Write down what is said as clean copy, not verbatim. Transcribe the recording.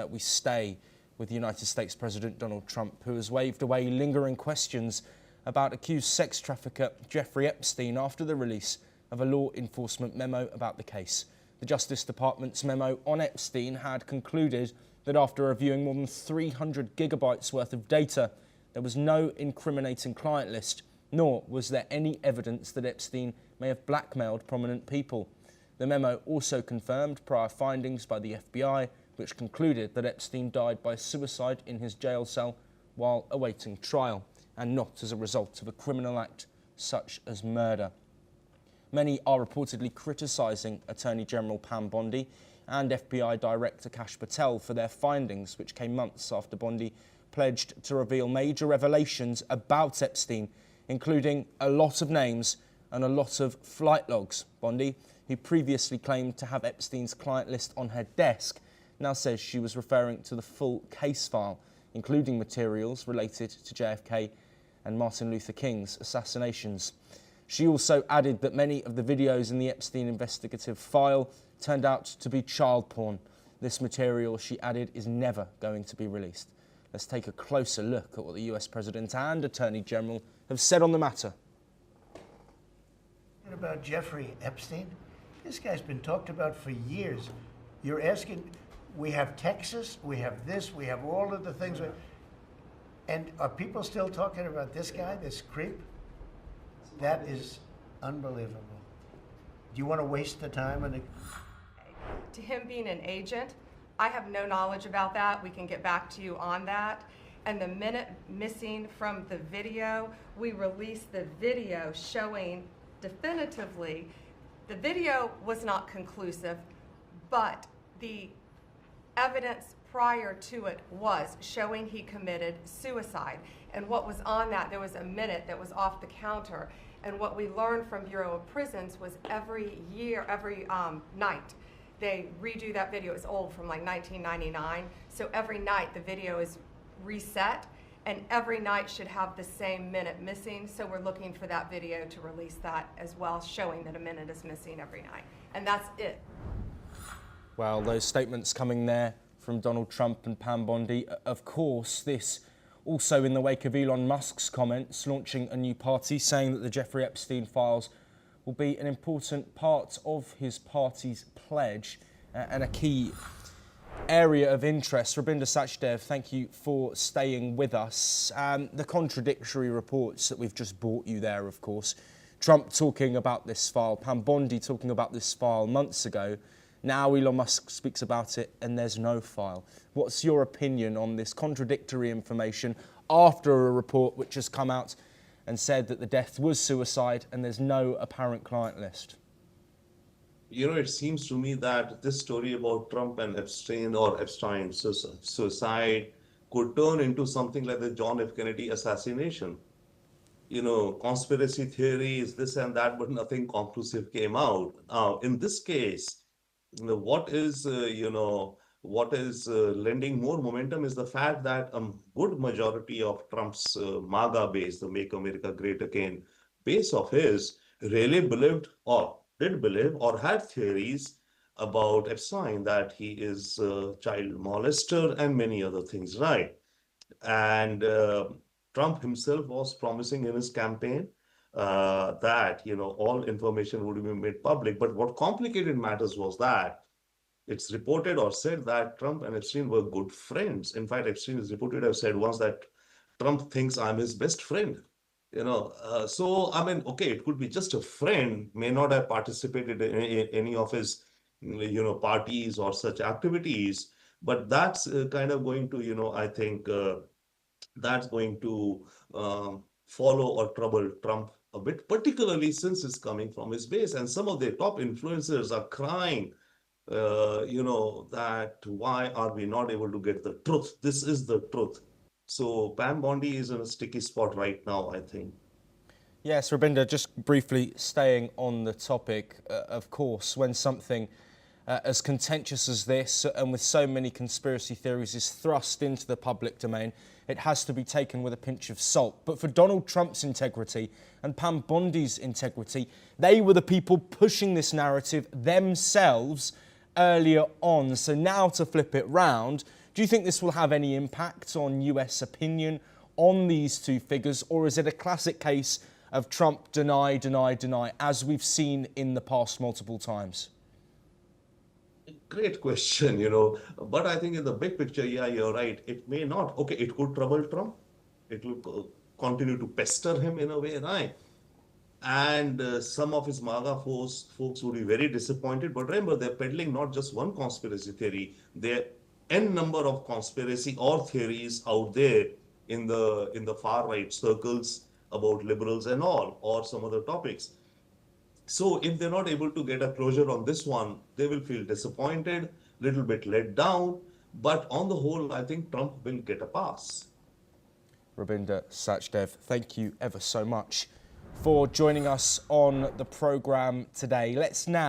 We stay with United States President Donald Trump, who has waved away lingering questions about accused sex trafficker Jeffrey Epstein after the release of a law enforcement memo about the case. The Justice Department's memo on Epstein had concluded that after reviewing more than 300 gigabytes worth of data, there was no incriminating client list, nor was there any evidence that Epstein may have blackmailed prominent people. The memo also confirmed prior findings by the FBI, which concluded that Epstein died by suicide in his jail cell while awaiting trial, and not as a result of a criminal act such as murder. Many are reportedly criticising Attorney General Pam Bondi and FBI Director Kash Patel for their findings, which came months after Bondi pledged to reveal major revelations about Epstein, including a lot of names and a lot of flight logs. Bondi, who previously claimed to have Epstein's client list on her desk, now says she was referring to the full case file, including materials related to JFK and Martin Luther King's assassinations. She also added that many of the videos in the Epstein investigative file turned out to be child porn. This material, she added, is never going to be released. Let's take a closer look at what the US President and Attorney General have said on the matter. About Jeffrey Epstein, this guy's been talked about for years. You're asking, we have Texas, we have this, we have all of the things. And are people still talking about this guy, this creep? That is unbelievable. Do you want to waste the time? To him being an agent, I have no knowledge about that. We can get back to you on that. And the minute missing from the video, we released the video showing definitively, the video was not conclusive, but the evidence prior to it was showing he committed suicide. And what was on that, there was a minute that was off the counter. And what we learned from Bureau of Prisons was every night, they redo that video. It's old, from like 1999. So every night the video is reset, and every night should have the same minute missing. So we're looking for that video to release that as well, showing that a minute is missing every night. And that's it. Well, those statements coming there from Donald Trump and Pam Bondi. Of course, this also in the wake of Elon Musk's comments, launching a new party, saying that the Jeffrey Epstein files will be an important part of his party's pledge and a key area of interest. Rubinder Sachdev, thank you for staying with us. The contradictory reports that we've just brought you there, of course. Trump talking about this file, Pam Bondi talking about this file months ago. Now Elon Musk speaks about it and there's no file. What's your opinion on this contradictory information after a report which has come out and said that the death was suicide and there's no apparent client list? You know, it seems to me that this story about Trump and Epstein or Epstein's suicide could turn into something like the John F. Kennedy assassination. You know, conspiracy theories, this and that, but nothing conclusive came out. Now, in this case, what is lending more momentum is the fact that a good majority of Trump's MAGA base, the Make America Great Again base of his, really believed or did believe or had theories about Epstein, that he is a child molester and many other things, right? And Trump himself was promising in his campaign that, you know, all information would be made public. But what complicated matters was that it's reported or said that Trump and Epstein were good friends. In fact, Epstein is reported to have said once that Trump thinks I'm his best friend. You know, so, I mean, okay, it could be just a friend, may not have participated in any of his, you know, parties or such activities, but that's kind of going to, you know, I think that's going to follow or trouble Trump a bit, particularly since it's coming from his base. And some of the top influencers are crying, you know, that why are we not able to get the truth? This is the truth. So Pam Bondi is in a sticky spot right now, I think. Yes, Rubinder, just briefly staying on the topic, of course, when something as contentious as this and with so many conspiracy theories is thrust into the public domain, it has to be taken with a pinch of salt. But for Donald Trump's integrity and Pam Bondi's integrity, they were the people pushing this narrative themselves earlier on. So now to flip it round, Do you think this will have any impact on US opinion on these two figures, or is it a classic case of Trump deny, deny, deny, as we've seen in the past multiple times? Great question, but I think in the big picture, yeah, you're right. It may not. Okay, it could trouble Trump. It will continue to pester him in a way, right? And some of his MAGA folks would be very disappointed. But remember, they're peddling not just one conspiracy theory. There are n number of conspiracy or theories out there in the far right circles about liberals and all, or some other topics. So if they're not able to get a closure on this one, they will feel disappointed, little bit let down. But on the whole, I think Trump will get a pass. Rabinder Sachdev, thank you ever so much for joining us on the programme today. Let's now